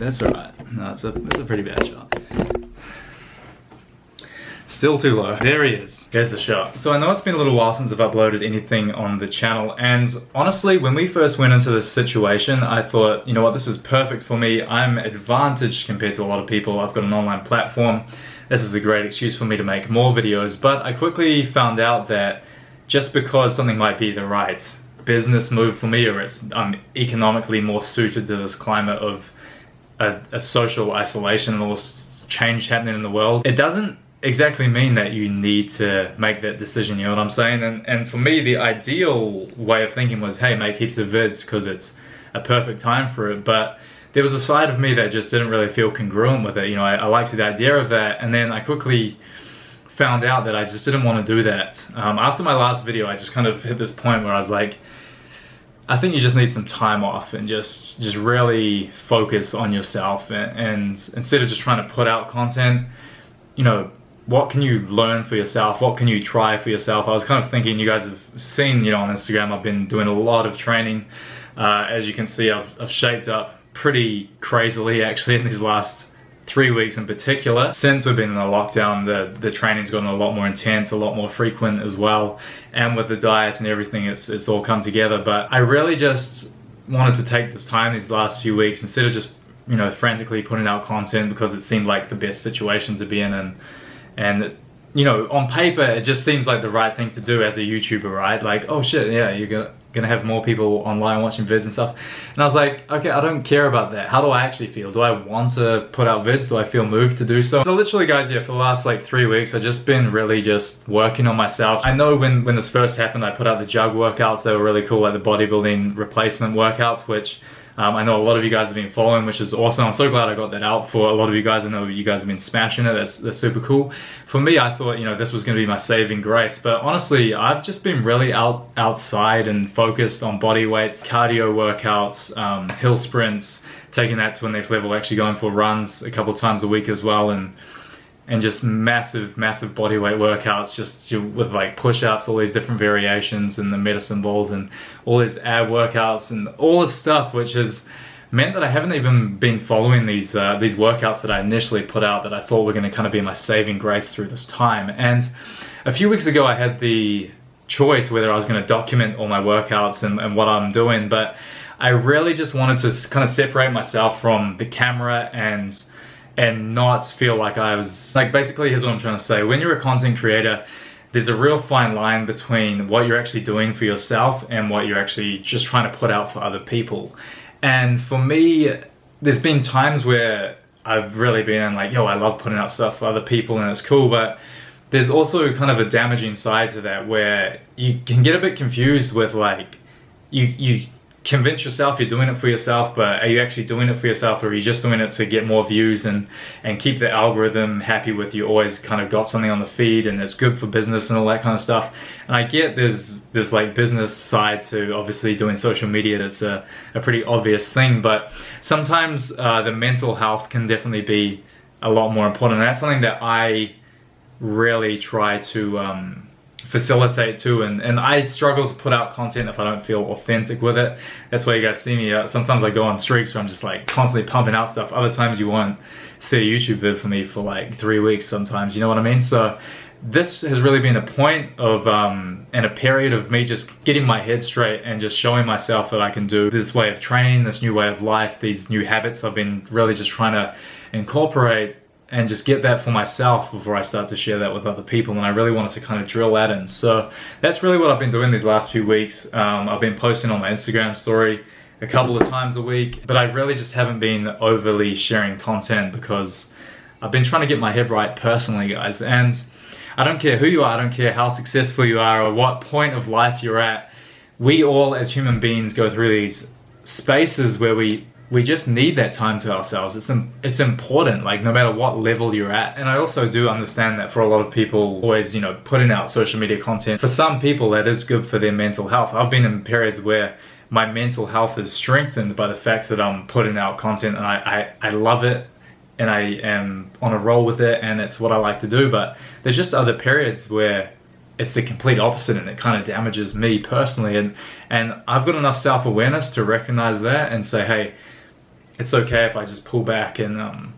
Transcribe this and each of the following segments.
That's alright. No, it's a pretty bad shot. Still too low. There he is. There's the shot. So I know it's been a little while since I've uploaded anything on the channel, and honestly, when we first went into this situation, I thought, you know what, this is perfect for me. I'm advantaged compared to a lot of people. I've got an online platform. This is a great excuse for me to make more videos, but I quickly found out that just because something might be the right business move for me, or I'm economically more suited to this climate of a social isolation and all this change happening in the world, it doesn't exactly mean that you need to make that decision, you know what I'm saying? And for me, the ideal way of thinking was, hey, make heaps of vids because it's a perfect time for it. But there was a side of me that just didn't really feel congruent with it. You know, I liked the idea of that, and then I quickly found out that I just didn't want to do that. After my last video, I just kind of hit this point where I was like, I think you just need some time off and just really focus on yourself, and instead of just trying to put out content, you know, what can you learn for yourself? What can you try for yourself? I was kind of thinking, you guys have seen, you know, on Instagram, I've been doing a lot of training. As you can see, I've shaped up pretty crazily actually in these last 3 weeks in particular. Since we've been in a lockdown, the training's gotten a lot more intense, a lot more frequent as well. And with the diet and everything, it's all come together. But I really just wanted to take this time these last few weeks, instead of just, you know, frantically putting out content because it seemed like the best situation to be in. And you know, on paper, it just seems like the right thing to do as a YouTuber, right? Like, oh shit, yeah, you're gonna have more people online watching vids and stuff. And I was like, okay, I don't care about that. How do I actually feel? Do I want to put out vids? Do I feel moved to do so? So literally, guys, yeah, for the last like 3 weeks, I've just been really just working on myself. I know when this first happened, I put out the jug workouts. They were really cool, like the bodybuilding replacement workouts, which I know a lot of you guys have been following, which is awesome. I'm so glad I got that out for a lot of you guys. I know you guys have been smashing it. That's super cool. For me, I thought, you know, this was going to be my saving grace. But honestly, I've just been really outside and focused on body weights, cardio workouts, hill sprints, taking that to a next level, actually going for runs a couple times a week as well, and just massive body weight workouts, just with like push-ups, all these different variations, and the medicine balls, and all these ab workouts, and all this stuff, which has meant that I haven't even been following these workouts that I initially put out, that I thought were going to kind of be my saving grace through this time. And a few weeks ago, I had the choice whether I was going to document all my workouts and what I'm doing, but I really just wanted to kind of separate myself from the camera and not feel like I was, like, basically, here's what I'm trying to say. When you're a content creator, there's a real fine line between what you're actually doing for yourself and what you're actually just trying to put out for other people. And for me, there's been times where I've really been in like, yo, I love putting out stuff for other people and it's cool, but there's also kind of a damaging side to that where you can get a bit confused with, like, you convince yourself you're doing it for yourself, but are you actually doing it for yourself, or are you just doing it to get more views and keep the algorithm happy with you always kind of got something on the feed and it's good for business and all that kind of stuff? And I get there's like business side to obviously doing social media. That's a pretty obvious thing, but sometimes the mental health can definitely be a lot more important, and that's something that I really try to facilitate too, and I struggle to put out content if I don't feel authentic with it. That's why you guys see me, sometimes I go on streaks where I'm just like constantly pumping out stuff. Other times you won't see a YouTube vid for me for like 3 weeks sometimes, you know what I mean? So this has really been a point of and a period of me just getting my head straight and just showing myself that I can do this way of training, this new way of life, these new habits I've been really just trying to incorporate, and just get that for myself before I start to share that with other people. And I really wanted to kind of drill that in. So that's really what I've been doing these last few weeks. I've been posting on my Instagram story a couple of times a week, but I really just haven't been overly sharing content because I've been trying to get my head right personally, guys. And I don't care who you are, I don't care how successful you are or what point of life you're at. We all as human beings go through these spaces where we just need that time to ourselves. It's important, like, no matter what level you're at. And I also do understand that for a lot of people, always, you know, putting out social media content, for some people that is good for their mental health. I've been in periods where my mental health is strengthened by the fact that I'm putting out content, and I love it, and I am on a roll with it, and it's what I like to do. But there's just other periods where it's the complete opposite, and it kind of damages me personally. And I've got enough self-awareness to recognize that and say, hey, it's okay if I just pull back and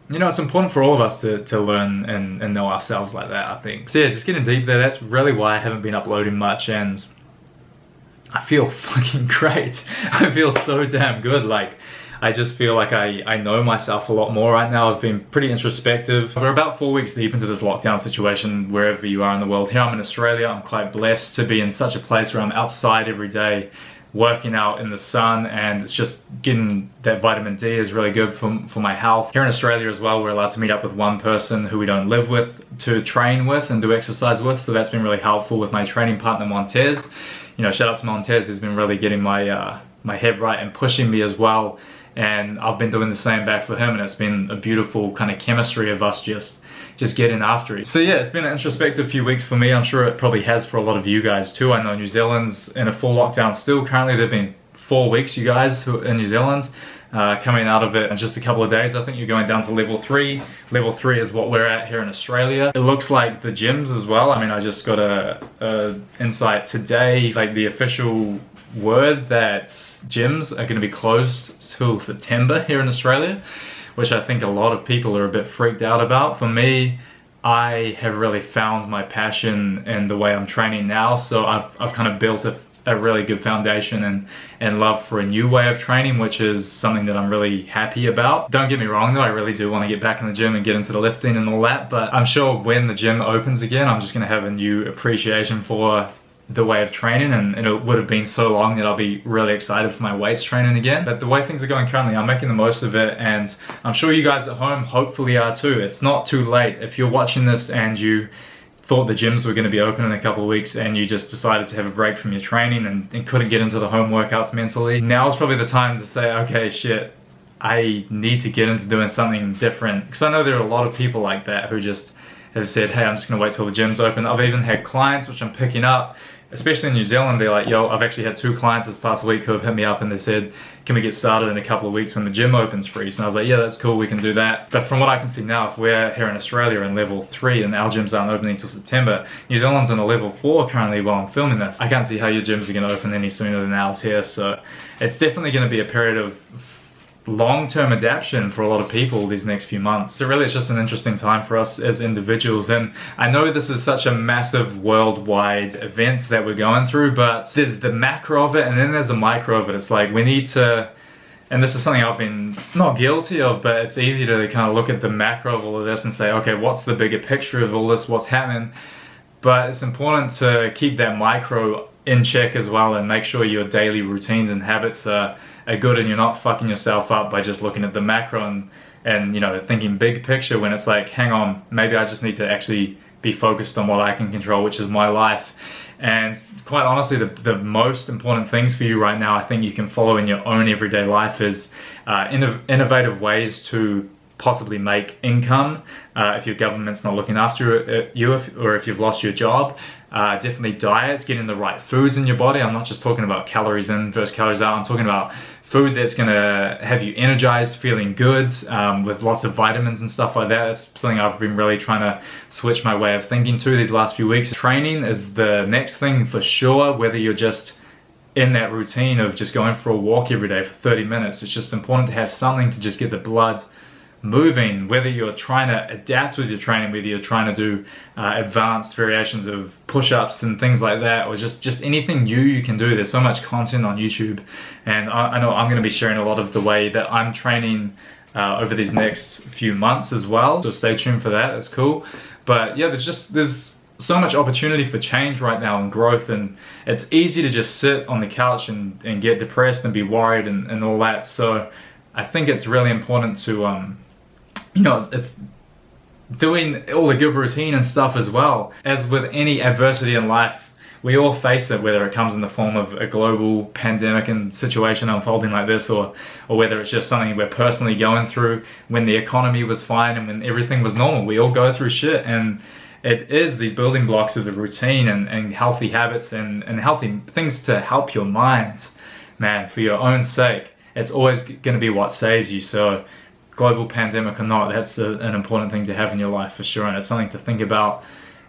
you know, it's important for all of us to learn and know ourselves like that, I think. So yeah, just getting deep there, that's really why I haven't been uploading much, and I feel fucking great. I feel so damn good. Like, I just feel like I know myself a lot more right now. I've been pretty introspective. We're about 4 weeks deep into this lockdown situation wherever you are in the world. Here I'm in Australia. I'm quite blessed to be in such a place where I'm outside every day, working out in the sun, and it's just getting that vitamin D is really good for my health. Here in Australia as well, we're allowed to meet up with one person who we don't live with to train with and do exercise with, so that's been really helpful with my training partner Montez. You know, shout out to Montez, who's been really getting my my head right and pushing me as well, and I've been doing the same back for him, and it's been a beautiful kind of chemistry of us just getting after it. So yeah, it's been an introspective few weeks for me. I'm sure it probably has for a lot of you guys too. I know New Zealand's in a full lockdown still. Currently there've been 4 weeks, you guys who are in New Zealand, coming out of it in just a couple of days. I think you're going down to level 3. Level 3 is what we're at here in Australia. It looks like the gyms as well. I mean, I just got a insight today, like the official word that gyms are going to be closed till September here in Australia, which I think a lot of people are a bit freaked out about. For me, I have really found my passion in the way I'm training now, so I've kind of built a really good foundation and love for a new way of training, which is something that I'm really happy about. Don't get me wrong though, I really do want to get back in the gym and get into the lifting and all that, but I'm sure when the gym opens again, I'm just going to have a new appreciation for the way of training, and it would have been so long that I'll be really excited for my weights training again. But the way things are going currently, I'm making the most of it, and I'm sure you guys at home hopefully are too. It's not too late. If you're watching this and you thought the gyms were going to be open in a couple of weeks and you just decided to have a break from your training and couldn't get into the home workouts mentally, now is probably the time to say, okay, shit, I need to get into doing something different. Because I know there are a lot of people like that who just have said, hey, I'm just going to wait till the gym's open. I've even had clients, which I'm picking up, especially in New Zealand, they're like, yo, I've actually had 2 clients this past week who have hit me up and they said, can we get started in a couple of weeks when the gym opens for you? So I was like, yeah, that's cool, we can do that. But from what I can see now, if we're here in Australia in level 3 and our gyms aren't opening until September, New Zealand's in a level 4 currently while I'm filming this. I can't see how your gyms are going to open any sooner than ours here, so it's definitely going to be a period of long-term adaptation for a lot of people these next few months. So really it's just an interesting time for us as individuals, and I know this is such a massive worldwide event that we're going through, but there's the macro of it and then there's the micro of it. It's like we need to, and this is something I've been not guilty of, but it's easy to kind of look at the macro of all of this and say, okay, what's the bigger picture of all this, what's happening? But it's important to keep that micro in check as well and make sure your daily routines and habits are good and you're not fucking yourself up by just looking at the macro and you know, thinking big picture when it's like, hang on, maybe I just need to actually be focused on what I can control, which is my life. And quite honestly, the most important things for you right now, I think you can follow in your own everyday life, is innovative ways to possibly make income if your government's not looking after you, or if you've lost your job. Definitely diets, getting the right foods in your body. I'm not just talking about calories in versus calories out. I'm talking about food that's going to have you energized, feeling good, with lots of vitamins and stuff like that. That's something I've been really trying to switch my way of thinking to these last few weeks. Training is the next thing for sure, whether you're just in that routine of just going for a walk every day for 30 minutes. It's just important to have something to just get the blood moving, whether you're trying to adapt with your training, whether you're trying to do advanced variations of push-ups and things like that, or just anything new you can do. There's so much content on YouTube, and I know I'm going to be sharing a lot of the way that I'm training over these next few months as well, so stay tuned for that. That's cool. But yeah, there's so much opportunity for change right now and growth, and it's easy to just sit on the couch and get depressed and be worried and all that. So I think it's really important to you know, it's doing all the good routine and stuff as well. As with any adversity in life, we all face it, whether it comes in the form of a global pandemic and situation unfolding like this, or whether it's just something we're personally going through when the economy was fine and when everything was normal. We all go through shit, and it is these building blocks of the routine and healthy habits and healthy things to help your mind, man, for your own sake. It's always going to be what saves you. So global pandemic or not, that's an important thing to have in your life for sure, and it's something to think about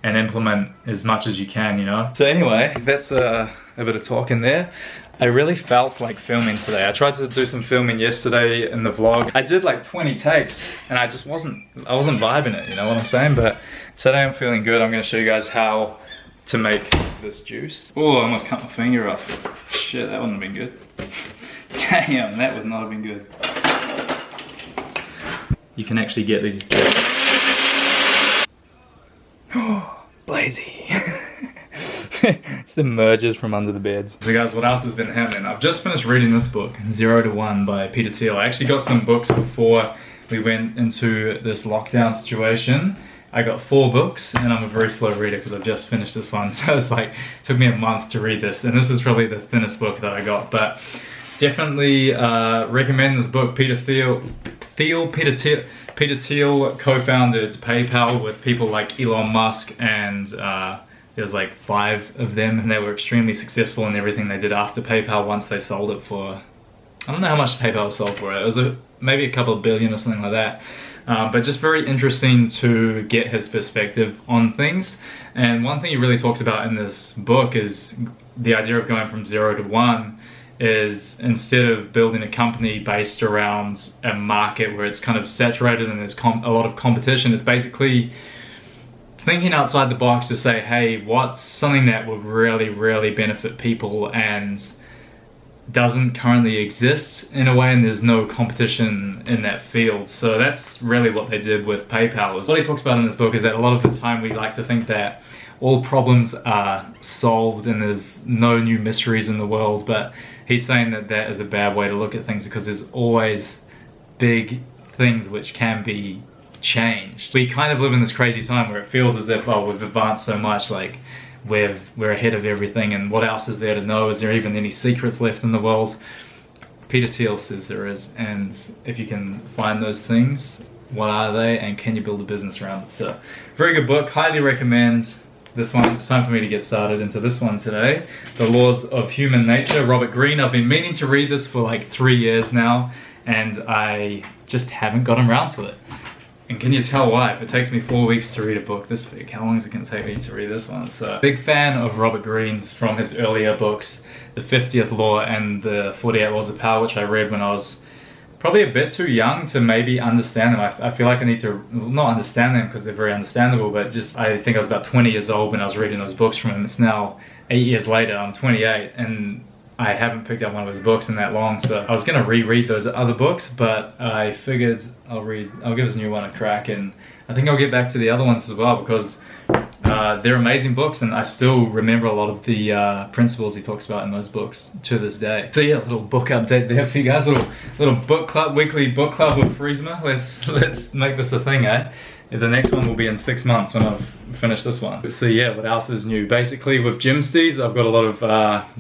and implement as much as you can, you know? So anyway, that's a bit of talk in there. I really felt like filming today. I tried to do some filming yesterday in the vlog. I did like 20 takes and I wasn't vibing it, you know what I'm saying? But today I'm feeling good. I'm gonna show you guys how to make this juice. Oh, I almost cut my finger off. Shit, that wouldn't have been good. Damn, that would not have been good. You can actually get these. Oh, Blazy. Just emerges from under the beds. So guys, what else has been happening? I've just finished reading this book, 0 to 1 by Peter Thiel. I actually got some books before we went into this lockdown situation. I got 4 books and I'm a very slow reader because I've just finished this one. So it's like, it took me a month to read this, and this is probably the thinnest book that I got. But definitely recommend this book. Peter Thiel co-founded PayPal with people like Elon Musk, and there's like 5 of them, and they were extremely successful in everything they did after PayPal once they sold it for, I don't know how much PayPal sold for it. It was maybe a couple of billion or something like that. But just very interesting to get his perspective on things. And one thing he really talks about in this book is the idea of going from 0 to 1 is, instead of building a company based around a market where it's kind of saturated and there's a lot of competition, it's basically thinking outside the box to say, hey, what's something that would really benefit people and doesn't currently exist in a way, and there's no competition in that field. So that's really what they did with PayPal. What he talks about in this book is that a lot of the time we like to think that all problems are solved and there's no new mysteries in the world, but he's saying that that is a bad way to look at things, because there's always big things which can be changed. We kind of live in this crazy time where it feels as if, oh, we've advanced so much, like we're ahead of everything, and what else is there to know? Is there even any secrets left in the world? Peter Thiel says there is, and if you can find those things, what are they, and can you build a business around it? So, very good book, highly recommend this one. It's time for me to get started into this one today. The Laws of Human Nature, Robert Greene. I've been meaning to read this for like 3 years now, and I just haven't gotten around to it. And can you tell why? If it takes me 4 weeks to read a book this big, how long is it going to take me to read this one? So, big fan of Robert Greene's from his earlier books, The 50th Law and The 48 Laws of Power, which I read when I was probably a bit too young to maybe understand them. I feel like I need to, not understand them because they're very understandable, but just, I think I was about 20 years old when I was reading those books from him. It's now 8 years later, I'm 28, and I haven't picked up one of his books in that long, so I was going to reread those other books, but I figured I'll give this new one a crack, and I think I'll get back to the other ones as well, because they're amazing books, and I still remember a lot of the principles he talks about in those books to this day. So yeah, a little book update there for you guys, little book club, weekly book club with Friesma. Let's make this a thing, eh? The next one will be in 6 months when I've finished this one. So yeah, what else is new? Basically with Gymsteez, I've got a lot of,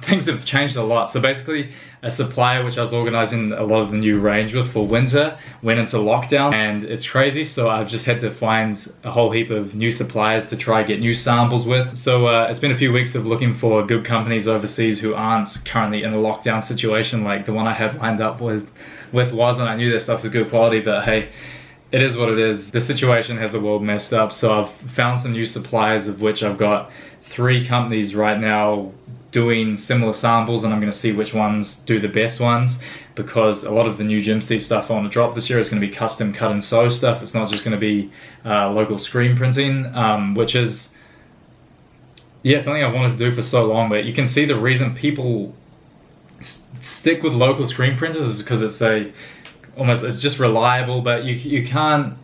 things have changed a lot. So basically a supplier which I was organizing a lot of the new range with for winter went into lockdown, and it's crazy. So I've just had to find a whole heap of new suppliers to try get new samples with. So it's been a few weeks of looking for good companies overseas who aren't currently in a lockdown situation like the one I had lined up with was, and I knew their stuff was good quality, but hey, it is what it is. The situation has the world messed up, so I've found some new suppliers, of which I've got 3 companies right now doing similar samples, and I'm going to see which ones do the best ones, because a lot of the new Gymsteez stuff I want to drop this year is going to be custom cut and sew stuff. It's not just going to be local screen printing, which is, yeah, something I've wanted to do for so long, but you can see the reason people stick with local screen printers is because it's just reliable, but you can't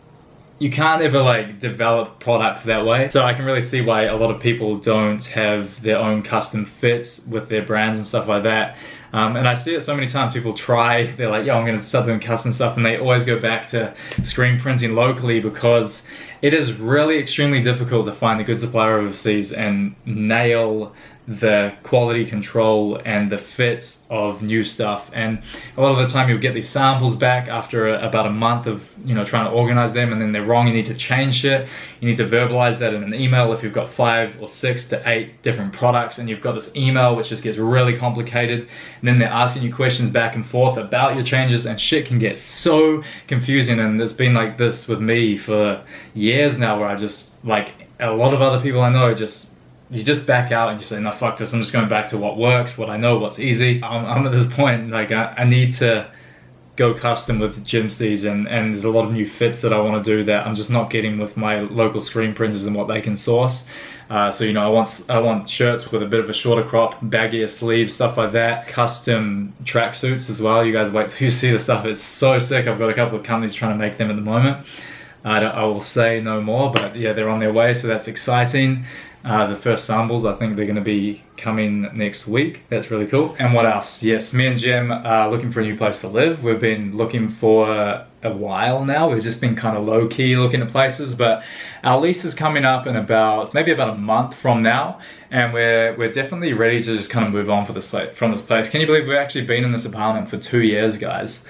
ever like develop products that way. So I can really see why a lot of people don't have their own custom fits with their brands and stuff like that. And I see it so many times. People they're like, yo, I'm gonna start doing custom stuff, and they always go back to screen printing locally, because it is really extremely difficult to find a good supplier overseas and nail the quality control and the fit of new stuff. And a lot of the time you'll get these samples back after about a month of, you know, trying to organize them, and then they're wrong. You need to change it. You need to verbalize that in an email if you've got 5 or 6 to 8 different products and you've got this email which just gets really complicated, and then they're asking you questions back and forth about your changes, and shit can get so confusing. And it's been like this with me for years now, where I just, like a lot of other people I know, you just back out and you say, no, fuck this, I'm just going back to what works, what I know, what's easy. I'm at this point, like I need to go custom with Gymsteez, and there's a lot of new fits that I want to do that I'm just not getting with my local screen printers and what they can source. So, you know, I want shirts with a bit of a shorter crop, baggier sleeves, stuff like that. Custom tracksuits as well. You guys wait till you see the stuff. It's so sick. I've got a couple of companies trying to make them at the moment. I will say no more, but yeah, they're on their way, so that's exciting. The first samples, I think they're going to be coming next week. That's really cool. And what else? Yes, me and Jem are looking for a new place to live. We've been looking for a while now. We've just been kind of low-key looking at places, but our lease is coming up in maybe about a month from now, and we're definitely ready to just kind of move on from this place. Can you believe we've actually been in this apartment for 2 years, guys?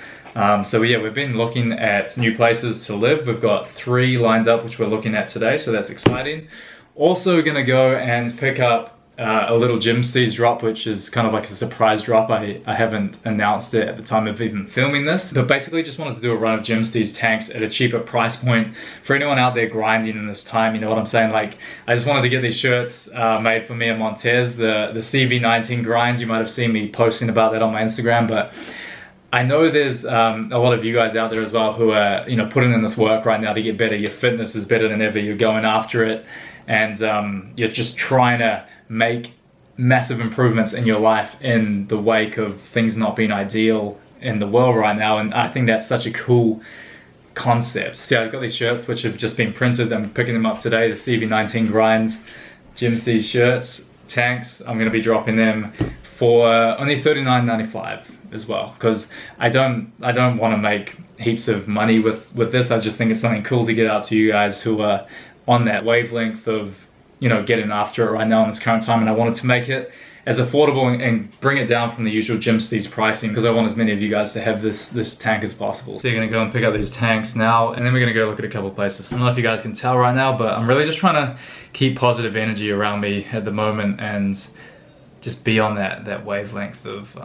So yeah, we've been looking at new places to live. We've got 3 lined up, which we're looking at today, so that's exciting. Also gonna go and pick up a little Gymsteez drop, which is kind of like a surprise drop. I haven't announced it at the time of even filming this, but basically just wanted to do a run of Gymsteez tanks at a cheaper price point for anyone out there grinding in this time, you know what I'm saying? Like, I just wanted to get these shirts made for me and Montez, the CV19 grind. You might have seen me posting about that on my Instagram, but I know there's a lot of you guys out there as well who are, you know, putting in this work right now to get better. Your fitness is better than ever. You're going after it, and you're just trying to make massive improvements in your life in the wake of things not being ideal in the world right now. And I think that's such a cool concept. So I've got these shirts which have just been printed. I'm picking them up today, the CV19 grind Gymsteez shirts, tanks. I'm going to be dropping them for only $39.95 as well, because I don't want to make heaps of money with this. I just think it's something cool to get out to you guys who are on that wavelength of, you know, getting after it right now in this current time. And I wanted to make it as affordable and bring it down from the usual Gymsteez pricing, because I want as many of you guys to have this tank as possible. So you're gonna go and pick up these tanks now, and then we're gonna go look at a couple of places. I don't know if you guys can tell right now, but I'm really just trying to keep positive energy around me at the moment and just be on that wavelength of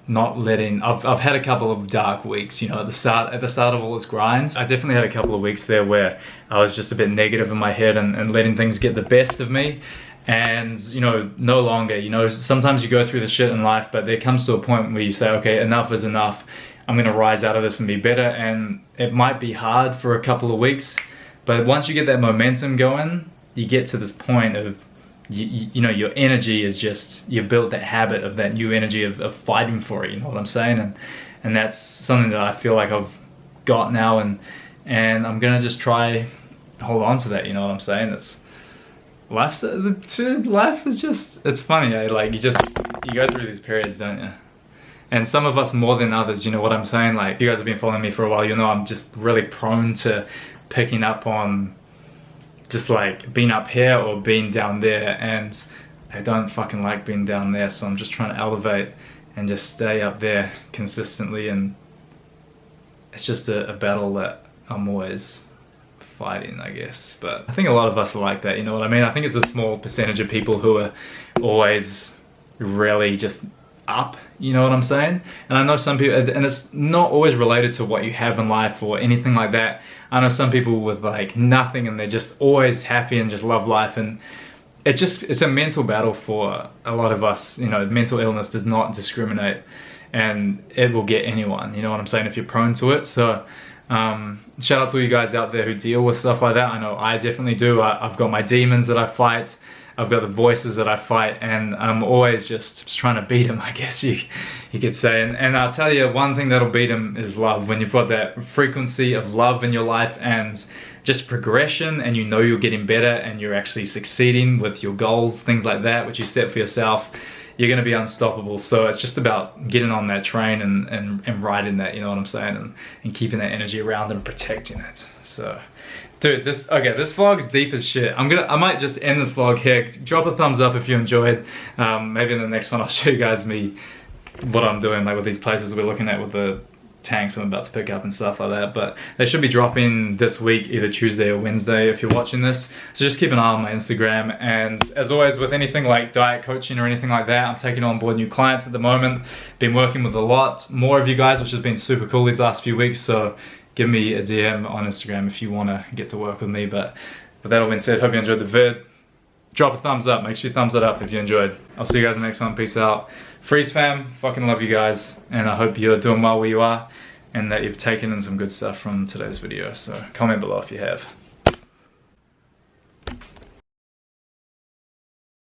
not letting. I've had a couple of dark weeks, you know, at the start of all this grind. I definitely had a couple of weeks there where I was just a bit negative in my head and letting things get the best of me. And, you know, no longer, you know, sometimes you go through the shit in life, but there comes to a point where you say, okay, enough is enough. I'm gonna rise out of this and be better. And it might be hard for a couple of weeks, but once you get that momentum going, you get to this point of, you know, your energy is just, you've built that habit of that new energy of fighting for it, you know what I'm saying? And that's something that I feel like I've got now, and I'm gonna just try hold on to that, you know what I'm saying? Life is just, it's funny, eh? Like, you go through these periods, don't you? And some of us more than others, you know what I'm saying? Like, you guys have been following me for a while, you know I'm just really prone to picking up on just like being up here or being down there, and I don't fucking like being down there, so I'm just trying to elevate and just stay up there consistently. And it's just a battle that I'm always fighting, I guess. But I think a lot of us are like that, you know what I mean? I think it's a small percentage of people who are always really just up, you know what I'm saying? And I know some people, and it's not always related to what you have in life or anything like that. I know some people with like nothing and they're just always happy and just love life, and it's a mental battle for a lot of us. You know, mental illness does not discriminate, and it will get anyone, you know what I'm saying, if you're prone to it. So shout out to you guys out there who deal with stuff like that. I know I definitely do. I've got my demons that I fight. I've got the voices that I fight, and I'm always just trying to beat them, I guess you could say. And I'll tell you, one thing that'll beat them is love. When you've got that frequency of love in your life and just progression, and you know you're getting better and you're actually succeeding with your goals, things like that, which you set for yourself, you're gonna be unstoppable. So it's just about getting on that train and riding that, you know what I'm saying, and keeping that energy around and protecting it. So, dude, this vlog's deep as shit. I might just end this vlog here. Drop a thumbs up if you enjoyed. Maybe in the next one I'll show you guys what I'm doing, like with these places we're looking at with the tanks I'm about to pick up and stuff like that. But they should be dropping this week, either Tuesday or Wednesday if you're watching this. So just keep an eye on my Instagram. And as always, with anything like diet coaching or anything like that, I'm taking on board new clients at the moment. Been working with a lot more of you guys, which has been super cool these last few weeks. So give me a DM on Instagram if you want to get to work with me. But with that all being said, hope you enjoyed the vid. Drop a thumbs up. Make sure you thumbs it up if you enjoyed. I'll see you guys in the next one. Peace out. Freeze fam, fucking love you guys, and I hope you're doing well where you are and that you've taken in some good stuff from today's video. So comment below if you have.